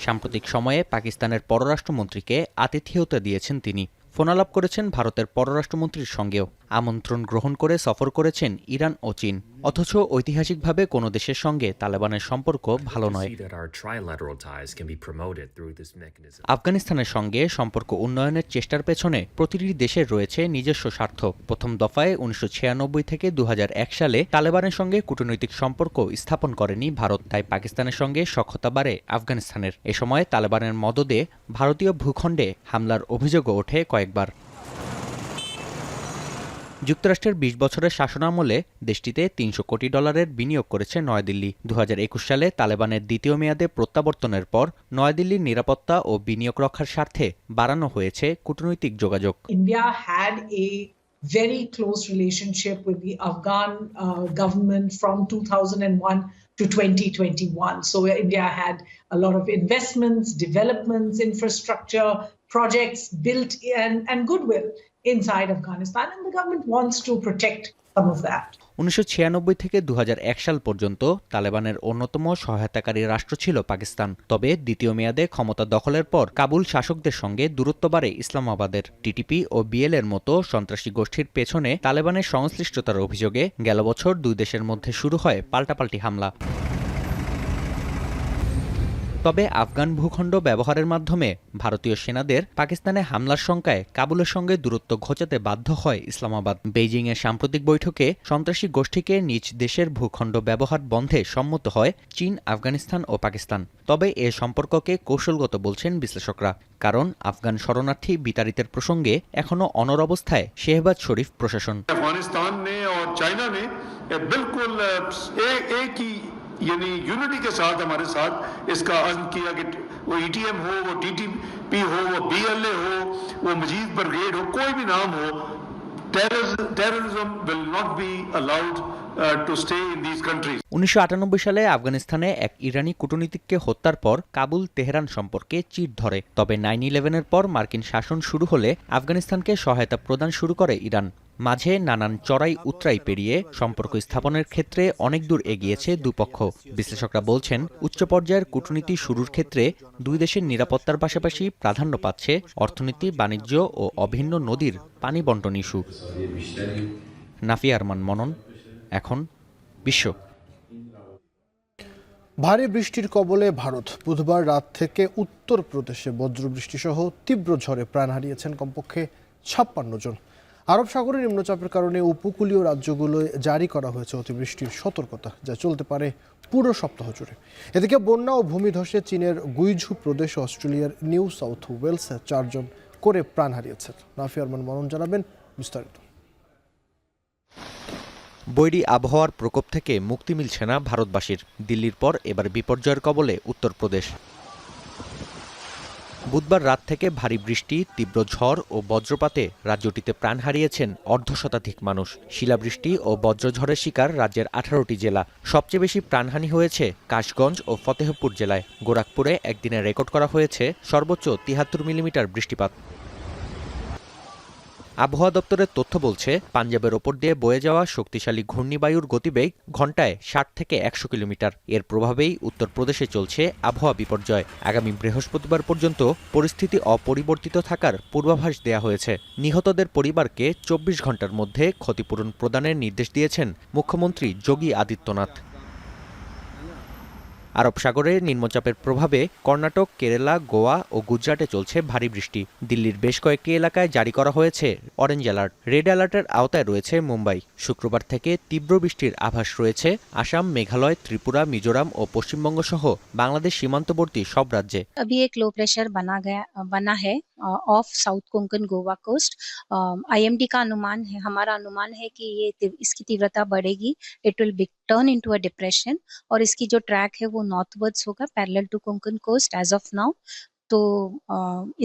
সাম্প্রতিক সময়ে পাকিস্তানের পররাষ্ট্রমন্ত্রীকে আতিথেয়তা দিয়েছেন তিনি। ফোনালাপ করেছেন ভারতের পররাষ্ট্রমন্ত্রীর সঙ্গেও। আমন্ত্রণ গ্রহণ করে সফর করেছেন ইরান ও চীন। অথচ ঐতিহাসিকভাবে কোনো দেশের সঙ্গে তালেবানের সম্পর্ক ভালো নয়। আফগানিস্তানের সঙ্গে সম্পর্ক উন্নয়নের চেষ্টার পেছনে প্রতিটি দেশের রয়েছে নিজস্ব স্বার্থ। প্রথম দফায় 1996 থেকে 2001 সালে তালেবানের সঙ্গে কূটনৈতিক সম্পর্ক স্থাপন করেনি ভারত, তাই পাকিস্তানের সঙ্গে সখ্যতা বাড়ে আফগানিস্তানের। এ সময় তালেবানের মদদে ভারতীয় ভূখণ্ডে হামলার অভিযোগও ওঠে কয়েকবার। যুক্তরাষ্ট্রের 20 বছরের শাসনামলে দেশটিতে $300 কোটি বিনিয়োগ করেছে নয়াদিল্লি। 2021 সালে তালেবানের দ্বিতীয় মেয়াদে প্রত্যাবর্তনের পর নয়াদিল্লির নিরাপত্তা ও বিনিয়োগ রক্ষার স্বার্থে বাড়ানো হয়েছে কূটনৈতিক যোগাযোগ। India had a very close relationship with the Afghan government from 2001 to 2021. So India had a lot of investments, developments, infrastructure, projects built and goodwill inside Afghanistan, and the government wants to protect some of that. 1996 থেকে 2001 সাল পর্যন্ত তালেবানের অন্যতম সহায়তাকারী রাষ্ট্র ছিল পাকিস্তান। তবে দ্বিতীয় মেয়াদে ক্ষমতা দখলের পর কাবুল শাসকদের সঙ্গে দূরত্ব বাড়ে ইসলামাবাদের। টিটিপি ও বিএল-এর মতো সন্ত্রাসী গোষ্ঠীর পেছনে তালেবানের সংশ্লিষ্টতার অভিযোগে গেল বছর দুই দেশের মধ্যে শুরু হয় পাল্টাপাল্টি হামলা। তবে আফগান ভূখণ্ড ব্যবহারের মাধ্যমে ভারতীয় সেনাদের পাকিস্তানে হামলার শঙ্কায় কাবুলের সঙ্গে দূরত্ব ঘোচাতে বাধ্য হয় ইসলামাবাদ। বেইজিংয়ের সাম্প্রতিক বৈঠকে সন্ত্রাসী গোষ্ঠীকে নিজ দেশের ভূখণ্ড ব্যবহার বন্ধে সম্মত হয় চীন, আফগানিস্তান ও পাকিস্তান। তবে এ সম্পর্ককে কৌশলগত বলছেন বিশ্লেষকরা, কারণ আফগান শরণার্থী বিতাড়িতের প্রসঙ্গে এখনও অনড় অবস্থায় শেহবাজ শরীফ প্রশাসন। আফগানিস্তান ने और चाइना ने बिल्कुल एक ही यानी यूनिटी के साथ हमारे साथ इसका अज़्म किया कि वो ईटीएम हो, वो टीटीपी हो, वो बीएलए हो, वो मजीद ब्रिगेड हो, कोई भी नाम हो, terrorism will not be allowed to stay in these countries. 1998 সালে আফগানিস্তানে এক ইরানি কূটনীতিককে হত্যার পর কাবুল তেহরান সম্পর্কে চির ধরে। তবে 9/11-এর পর মার্কিন শাসন শুরু হলে আফগানিস্তানকে সহায়তা প্রদান শুরু করে ইরান। মাঝে নানান চড়াই উতরাই পেরিয়ে সম্পর্ক স্থাপনের ক্ষেত্রে অনেক দূর এগিয়েছে দুপক্ষ। বিশ্লেষকরা বলছেন, উচ্চ পর্যায়ের কূটনীতি শুরুর ক্ষেত্রে দুই দেশের নিরাপত্তার পাশাপাশি প্রাধান্য পাচ্ছে অর্থনীতি, বাণিজ্য ও অভিন্ন নদীর পানি বণ্টন ইস্যু। নাফিয়া আরমান মনন, এখন বিশ্ব। ভারী বৃষ্টির কবলে ভারত। বুধবার রাত থেকে উত্তরপ্রদেশে বজ্রবৃষ্টি সহ তীব্র ঝড়ে প্রাণ হারিয়েছেন কমপক্ষে 56 জন। আরব সাগরে নিম্নচাপের কারণে উপকূলীয় রাজ্যগুলোয় জারি করা হয়েছে অতিবৃষ্টির সতর্কতা, যা চলতে পারে পুরো সপ্তাহ জুড়ে। এদিকে বন্যা ও ভূমিধসে চীনের গুইঝু প্রদেশ ও অস্ট্রেলিয়ার নিউ সাউথ ওয়েলসে 4 জন করে প্রাণ হারিয়েছেন। নাফিয়া আরমান মনন জানাবেন বিস্তারিত। বৈরী আবহাওয়ার প্রকোপ থেকে মুক্তি মিলছে না ভারতবাসীর। দিল্লির পর এবার বিপর্যয়ের কবলে উত্তরপ্রদেশ। বুধবার রাত থেকে ভারী বৃষ্টি, তীব্র ঝড় ও বজ্রপাতে রাজ্যটিতে প্রাণ হারিয়েছেন অর্ধশতাধিক মানুষ। শিলাবৃষ্টি ও বজ্রঝড়ের শিকার রাজ্যের 18টি জেলা। সবচেয়ে বেশি প্রাণহানি হয়েছে কাশগঞ্জ ও ফতেহপুর জেলায়। গোরাখপুরে একদিনে রেকর্ড করা হয়েছে সর্বোচ্চ 73 মিলিমিটার বৃষ্টিপাত। আবহাওয়া দপ্তরের তথ্য বলছে, পাঞ্জাবের ওপর দিয়ে বয়ে যাওয়া শক্তিশালী ঘূর্ণিবায়ুর গতিবেগ ঘণ্টায় 60 থেকে 100 কিলোমিটার। এর প্রভাবেই উত্তরপ্রদেশে চলছে আবহাওয়া বিপর্যয়। আগামী বৃহস্পতিবার পর্যন্ত পরিস্থিতি অপরিবর্তিত থাকার পূর্বাভাস দেয়া হয়েছে। নিহতদের পরিবারকে 24 ঘণ্টার মধ্যে ক্ষতিপূরণ প্রদানের নির্দেশ দিয়েছেন মুখ্যমন্ত্রী যোগী আদিত্যনাথ। আরব সাগরে নিম্নচাপের প্রভাবে কর্ণাটক, কেরালা, গোয়া ও গুজরাটে চলছে ভারী বৃষ্টি। দিল্লির বেশ কয়েকটি এলাকায় জারি করা হয়েছে অরেঞ্জ অ্যালার্ট। রেড অ্যালার্টের আওতায় রয়েছে মুম্বাই। শুক্রবার থেকে তীব্র বৃষ্টির আভাস রয়েছে আসাম, মেঘালয়, ত্রিপুরা, মিজোরাম ও পশ্চিমবঙ্গ সহ বাংলাদেশ সীমান্তবর্তী সব রাজ্যে। अभी एक लो प्रेशर बना है off south Konkan Goa coast. IMD का अनुमान है, हमारा अनुमान है कि इसकी तीव्रता बढ़ेगी। It will turn into a depression और इसकी जो ट्रैक है वो नॉर्थवर्ड्स होगा parallel to Konkan coast as of now. तो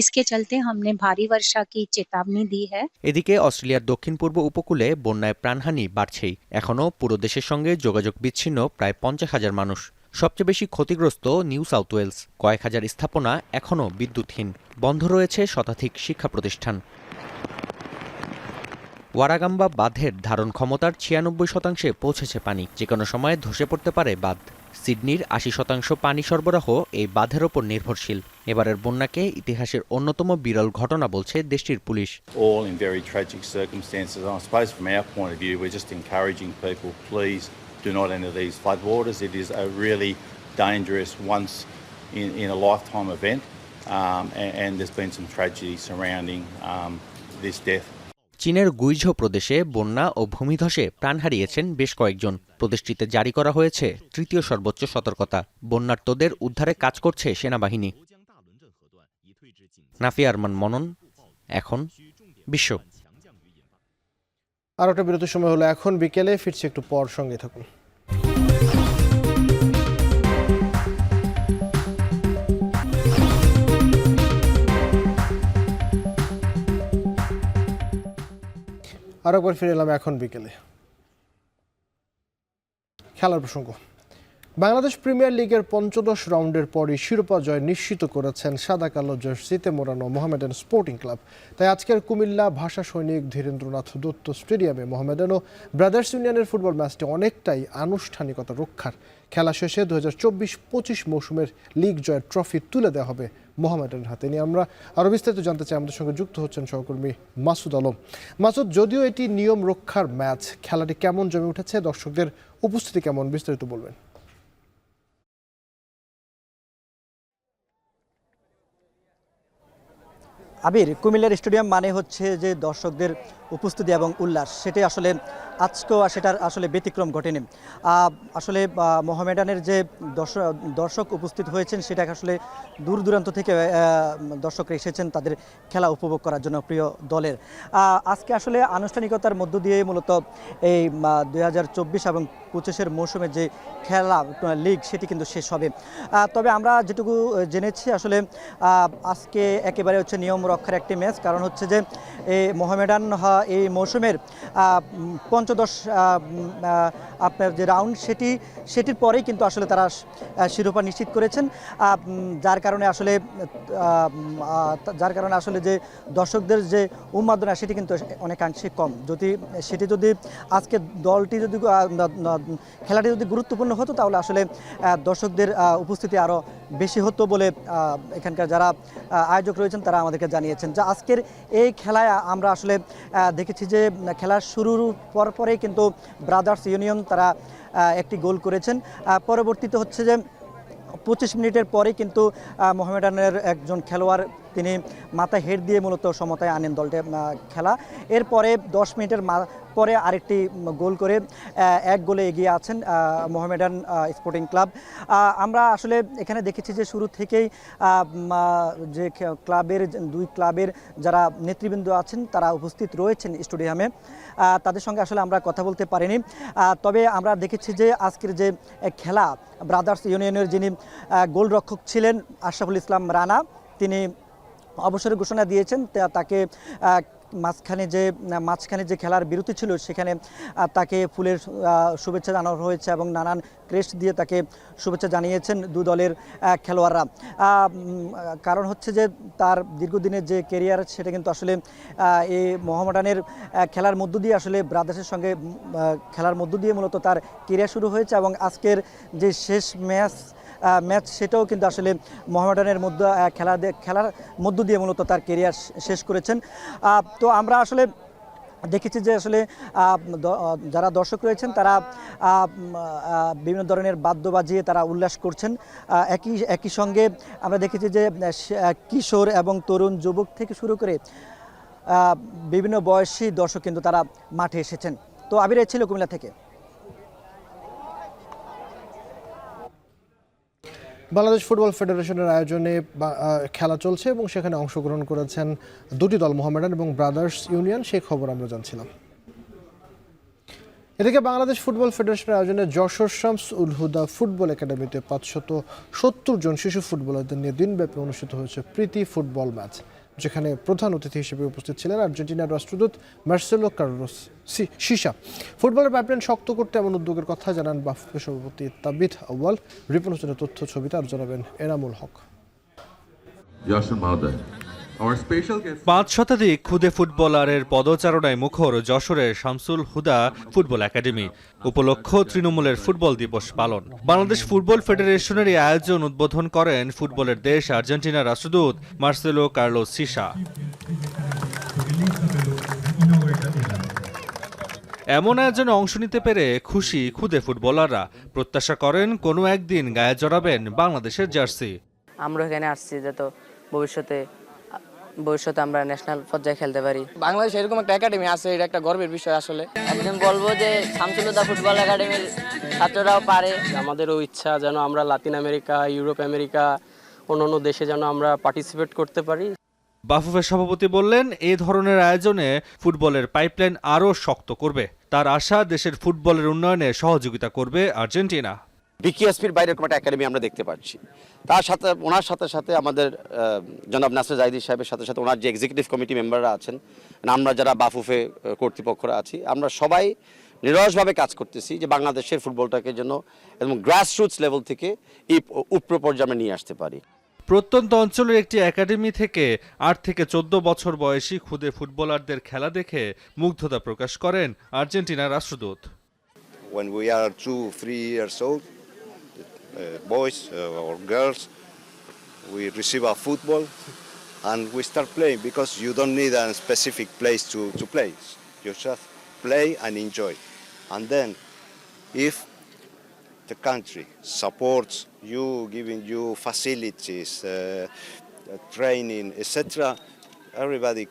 इसके चलते हमने भारी वर्षा की चेतावनी दी है। এদিকে অস্ট্রেলিয়ার দক্ষিণ পূর্ব উপকূলে বন্যায় প্রাণহানি বাড়ছেই। এখনও পুরো দেশের সঙ্গে যোগাযোগ বিচ্ছিন্ন প্রায় 50,000 মানুষ। সবচেয়ে বেশি ক্ষতিগ্রস্ত নিউ সাউথ ওয়েলস। কয়েক হাজার স্থাপনা এখনও বিদ্যুৎহীন। বন্ধ রয়েছে শতাধিক শিক্ষা প্রতিষ্ঠান। ওয়ারাগাম্বা বাঁধের ধারণ ক্ষমতার 96% পৌঁছেছে পানি। যে কোনো সময় ধসে পড়তে পারে বাঁধ। সিডনির 80% পানি সরবরাহ এই বাঁধের ওপর নির্ভরশীল। এবারের বন্যাকে ইতিহাসের অন্যতম বিরল ঘটনা বলছে দেশটির police. All in very tragic circumstances. I suppose from our point of view, we're just encouraging people, please do not enter these floodwaters. It is a really dangerous once in a lifetime event, and there's been some tragedy surrounding this death. চীনের Guizhou প্রদেশে বন্যা ও ভূমিধসে প্রাণ হারিয়েছেন বেশ কয়েকজন। প্রদেশটিতে জারি করা হয়েছে তৃতীয় সর্বোচ্চ সতর্কতা। বন্যার্তদের উদ্ধারে কাজ করছে সেনাবাহিনী। নাফিয়া আরমান মনন, এখন বিশ্ব। আর একটা বিরতির সময় হলো এখন বিকেলে, ফিরছে একটু পর, সঙ্গে থাকুন। আর একবার ফিরে এলাম এখন বিকেলে। খেলার প্রসঙ্গ, বাংলাদেশ প্রিমিয়ার লিগের 15 রাউন্ডের পরই শিরোপা জয় নিশ্চিত করেছেন সাদা কালো জার্সিতে মোড়ানো মোহামেডান স্পোর্টিং ক্লাব। তাই আজকের কুমিল্লা ভাষা সৈনিক ধীরেন্দ্রনাথ দত্ত স্টেডিয়ামে মোহামেডান ও ব্রাদার্স ইউনিয়নের ফুটবল ম্যাচটি অনেকটাই আনুষ্ঠানিকতা রক্ষার। খেলা শেষে 2024-25 মৌসুমের লিগ জয়ের ট্রফি তুলে দেওয়া হবে মোহামেডানের হাতে। নিয়ে আমরা আরও বিস্তারিত জানতে চাই, আমাদের সঙ্গে যুক্ত হচ্ছেন সহকর্মী মাসুদ আলম। মাসুদ, যদিও এটি নিয়ম রক্ষার ম্যাচ, খেলাটি কেমন জমে উঠেছে, দর্শকদের উপস্থিতি কেমন, বিস্তারিত বলবেন। আবির, কুমিল্লার স্টেডিয়াম মানে হচ্ছে যে দর্শকদের উপস্থিতি এবং উল্লাস, সেটাই আসলে আজকেও সেটার আসলে ব্যতিক্রম ঘটেনি। আসলে মোহামেডানের যে দর্শক উপস্থিত হয়েছেন, সেটা আসলে দূর দূরান্ত থেকে দর্শকরা এসেছেন তাদের খেলা উপভোগ করার জন্য প্রিয় দলের। আজকে আসলে আনুষ্ঠানিকতার মধ্য দিয়ে মূলত এই 2024 এবং 25-এর মৌসুমে যে খেলা লিগ, সেটি কিন্তু শেষ হবে। তবে আমরা যেটুকু জেনেছি, আসলে আজকে একেবারে হচ্ছে নিয়ম রক্ষার একটি ম্যাচ। কারণ হচ্ছে যে এই মোহামেডান এই মৌসুমের 15 আপনার যে রাউন্ড, সেটির পরেই কিন্তু আসলে তারা শিরোপা নিশ্চিত করেছেন, যার কারণে আসলে যে দর্শকদের যে উন্মাদনা, সেটি কিন্তু অনেকাংশে কম। সেটি যদি আজকে খেলাটি যদি গুরুত্বপূর্ণ হতো, তাহলে আসলে দর্শকদের উপস্থিতি আরও বেশি হতো বলে এখানকার যারা আয়োজক রয়েছেন তারা আমাদেরকে জানিয়েছেন। যা আজকের এই খেলায় আমরা আসলে দেখেছি যে খেলার শুরুর পরেই কিন্তু ব্রাদার্স ইউনিয়ন তারা একটি গোল করেছেন। পরবর্তীতে হচ্ছে যে 25 মিনিটের পরে কিন্তু মোহামেডানের একজন খেলোয়াড় তিনি মাথায় হেড দিয়ে মূলত সমতায় আনেন দলটা খেলা। এরপরে 10 মিনিটের পরে আরেকটি গোল করে 1 গোলে এগিয়ে আছেন মোহামেডান স্পোর্টিং ক্লাব। আমরা আসলে এখানে দেখেছি যে শুরু থেকেই যে ক্লাবের 2 ক্লাবের যারা নেতৃবৃন্দ আছেন তারা উপস্থিত রয়েছেন স্টেডিয়ামে। তাদের সঙ্গে আসলে আমরা কথা বলতে পারিনি। তবে আমরা দেখেছি যে আজকের যে খেলা, ব্রাদার্স ইউনিয়নের যিনি গোলরক্ষক ছিলেন আশরাফুল ইসলাম রানা, তিনি অবসরের ঘোষণা দিয়েছেন। তাকে মাঝখানে যে খেলার বিরতি ছিল, সেখানে তাকে ফুলের শুভেচ্ছা জানানো হয়েছে এবং নানান ক্রেস্ট দিয়ে তাকে শুভেচ্ছা জানিয়েছেন 2 দলের খেলোয়াড়রা। কারণ হচ্ছে যে তার দীর্ঘদিনের যে ক্যারিয়ার, সেটা কিন্তু আসলে এই মোহামেডানের খেলার মধ্য দিয়ে আসলে ব্রাদার্সের সঙ্গে খেলার মধ্য দিয়ে মূলত তার ক্যারিয়ার শুরু হয়েছে এবং আজকের যে শেষ ম্যাচ, সেটাও কিন্তু আসলে মোহামেডানের মধ্যে খেলার মধ্য দিয়ে মূলত তার ক্যারিয়ার শেষ করেছেন। তো আমরা আসলে দেখেছি যে আসলে যারা দর্শক রয়েছেন তারা বিভিন্ন ধরনের বাদ্য বাজিয়ে তারা উল্লাস করছেন। একই সঙ্গে আমরা দেখেছি যে কিশোর এবং তরুণ, যুবক থেকে শুরু করে বিভিন্ন বয়সী দর্শক কিন্তু তারা মাঠে এসেছেন। তো আবির, ছিল কুমিল্লা থেকে। বাংলাদেশ ফুটবল ফেডারেশনের আয়োজনে খেলা চলছে এবং সেখানে অংশগ্রহণ করেছেন 2টি দল, মোহামেডান এবং ব্রাদার্স ইউনিয়ন, সেই খবর আমরা জানছিলাম। এদিকে বাংলাদেশ ফুটবল ফেডারেশনের আয়োজনে যশোর শামস উল হুদা ফুটবল একাডেমিতে 570 জন শিশু ফুটবলারদের নিয়ে দিনব্যাপী অনুষ্ঠিত হয়েছে প্রীতি ফুটবল ম্যাচ, যেখানে প্রধান অতিথি হিসেবে উপস্থিত ছিলেন আর্জেন্টিনার রাষ্ট্রদূত মার্সেলো কার্লোস সিসা। ফুটবলের পাইপলাইন শক্ত করতে এমন উদ্যোগের কথা জানান বাফুফে সভাপতি তাবিথ আউয়াল। রিপন হোসেনের তথ্য ছবিতে আর জানাবেন এনামুল হক। যশোর মহোদয়, 5 শতাধিক খুদে ফুটবলারের পদচারণায় মুখর যশোরের শামসুল হুদা ফুটবল একাডেমি। উপলক্ষ তৃণমূলের ফুটবল দিবস পালন। বাংলাদেশ ফুটবল ফেডারেশনের এই আয়োজন উদ্বোধন করেন ফুটবলের দেশ আর্জেন্টিনার রাষ্ট্রদূত মার্সেলো কার্লোস সিসা। এমন আয়োজনে অংশ নিতে পেরে খুশি খুদে ফুটবলাররা। প্রত্যাশা করেন কোনো একদিন গায়ে জড়াবেন বাংলাদেশের জার্সি। আমরা এখানে আসছি যাতে ভবিষ্যতে আমরা ন্যাশনাল পর্যায়ে খেলতে পারি। বাংলাদেশ এরকম একটা একাডেমি আছে, এটা একটা গর্বের বিষয়। আসলে একদিন বলবো যে শামসুল হুদা ফুটবল একাডেমির ছাত্ররাও পারে। আমাদেরও ইচ্ছা যেন আমরা লাতিন আমেরিকা, ইউরোপ আমেরিকা, অন্যান্য দেশে যেন আমরা পার্টিসিপেট করতে পারি। বাফুফের সভাপতি বললেন, এই ধরনের আয়োজনে ফুটবলের পাইপলাইন আরও শক্ত করবে। তার আশা, দেশের ফুটবলের উন্নয়নে সহযোগিতা করবে আর্জেন্টিনা। বিকেএসপির বাইরে এরকম একটা একাডেমি আমরা দেখতে পাচ্ছি। তার সাথে ওনার সাথে আমাদের জনাব নাসির জাহিদি সাহেবের সাথে ওনার যে এক্সিকিউটিভ কমিটি মেম্বাররা আছেন, আমরা যারা বাফুফে কর্তৃপক্ষরা আছি, আমরা সবাই নিরসভাবে কাজ করতেছি যে বাংলাদেশের ফুটবলটাকে যেন এবং গ্রাসরুটস লেভেল থেকে এই উপর পর্যায়ে নিয়ে আসতে পারি। প্রত্যন্ত অঞ্চলের একটি একাডেমি থেকে 8 থেকে 14 বছর বয়সী খুদে ফুটবলারদের খেলা দেখে মুগ্ধতা প্রকাশ করেন আর্জেন্টিনার রাষ্ট্রদূত। When we are 2-3 years old, boys or girls, we receive our football and we start playing because you don't need a specific place to play. You just play and enjoy. And then if the country supports you, giving you facilities, training, etc., everybody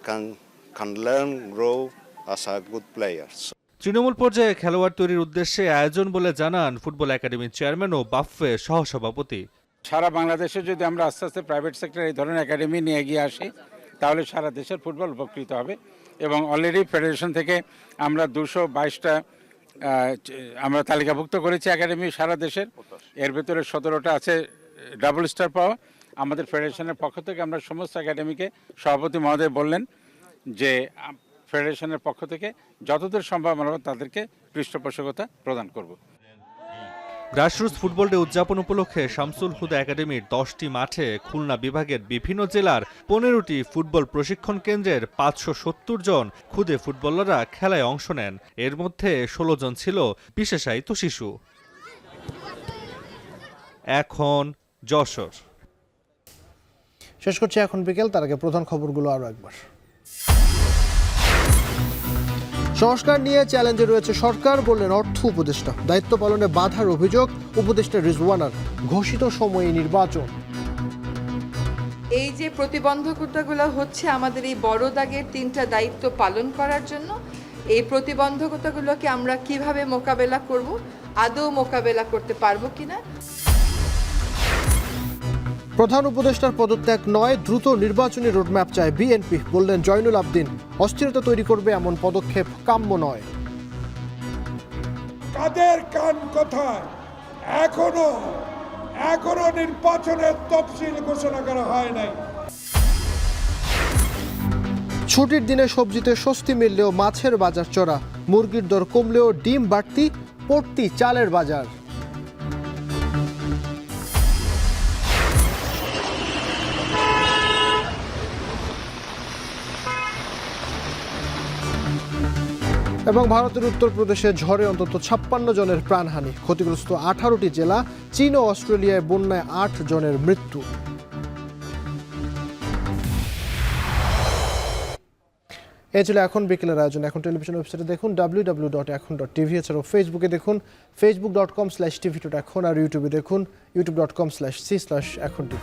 can learn, grow as a good player. Trinamool পর্যায়ে খেলোয়াড় তৈরির উদ্দেশ্যে আয়োজন বলে জানান football একাডেমির chairman ও বাফুফে সহসভাপতি। সারা বাংলাদেশে যদি আমরা আস্তে আস্তে প্রাইভেট সেক্টর এই ধরনের একাডেমি নিয়ে এগিয়ে আসি, তাহলে সারা দেশের ফুটবল উপকৃত হবে। এবং অলরেডি ফেডারেশন থেকে আমরা 222টা আমরা তালিকাভুক্ত করেছি একাডেমি সারা দেশের। এর ভেতরে 17টা আছে ডাবল স্টার পাওয়া। আমাদের ফেডারেশনের পক্ষ থেকে আমরা সমস্ত একাডেমিকে, সভাপতি মহোদয় বললেন যে ফেডারেশনের পক্ষ থেকে যতদূর সম্ভব আমরা তাদেরকে পৃষ্ঠপোষকতা প্রদান করব। গ্রাসরুটস ফুটবল ডে উদযাপন উপলক্ষে শামসুল হুদা একাডেমির 10টি মাঠে খুলনা বিভাগের বিভিন্ন জেলার 15টি ফুটবল প্রশিক্ষণ কেন্দ্রের 570 জন খুদে ফুটবলাররা খেলায় অংশ নেন। এর মধ্যে 16 জন ছিল বিশেষায়িত শিশু। এখন যশোর শেষ করছি এখন বিকেল। তার আগে প্রধান খবরগুলো আরও একবার। সংস্কার নিয়ে চ্যালেঞ্জে রয়েছে সরকার, বললেন অর্থ উপদেষ্টা। দায়িত্ব পালনে বাধার অভিযোগ উপদেষ্টা রিজওয়ানার। ঘোষিত সময়ে নির্বাচন। এই যে প্রতিবন্ধকতাগুলো হচ্ছে আমাদের এই বড় দাগের 3টা দায়িত্ব পালন করার জন্য, এই প্রতিবন্ধকতাগুলোকে আমরা কিভাবে মোকাবেলা করব, আদৌ মোকাবেলা করতে পারবো কিনা। প্রধান উপদেষ্টার পদত্যাগ নয়, দ্রুত নির্বাচনী রোডম্যাপ চায় বিএনপি, বললেন জয়নুল আবদিন। অস্থিরতা তৈরি করবে এমন পদক্ষেপ কাম্য নয়। কাদের কান কথায় এখনো নির্বাচনের তফসিল ঘোষণা করা হয় নাই। ছুটির দিনে সবজিতে স্বস্তি মিললেও মাছের বাজার চড়া। মুরগির দর কমলেও ডিম বাড়তি, পড়তি চালের বাজার। এবং ভারতের উত্তরপ্রদেশে ঝড়ে অন্তত 56 জনের প্রাণহানি। ক্ষতিগ্রস্ত 18টি জেলা। চীন ও অস্ট্রেলিয়ায় বন্যায় 8 জনের মৃত্যু। এই ছিল এখন বিকেলের আয়োজন। এখন টেলিভিশন ওয়েবসাইটে দেখুন www.ekhon.tv, এছাড়াও ফেসবুকে দেখুন facebook.com/tvtotekhon, আর ইউটিউবে দেখুন youtube.com/c/ekhon tv।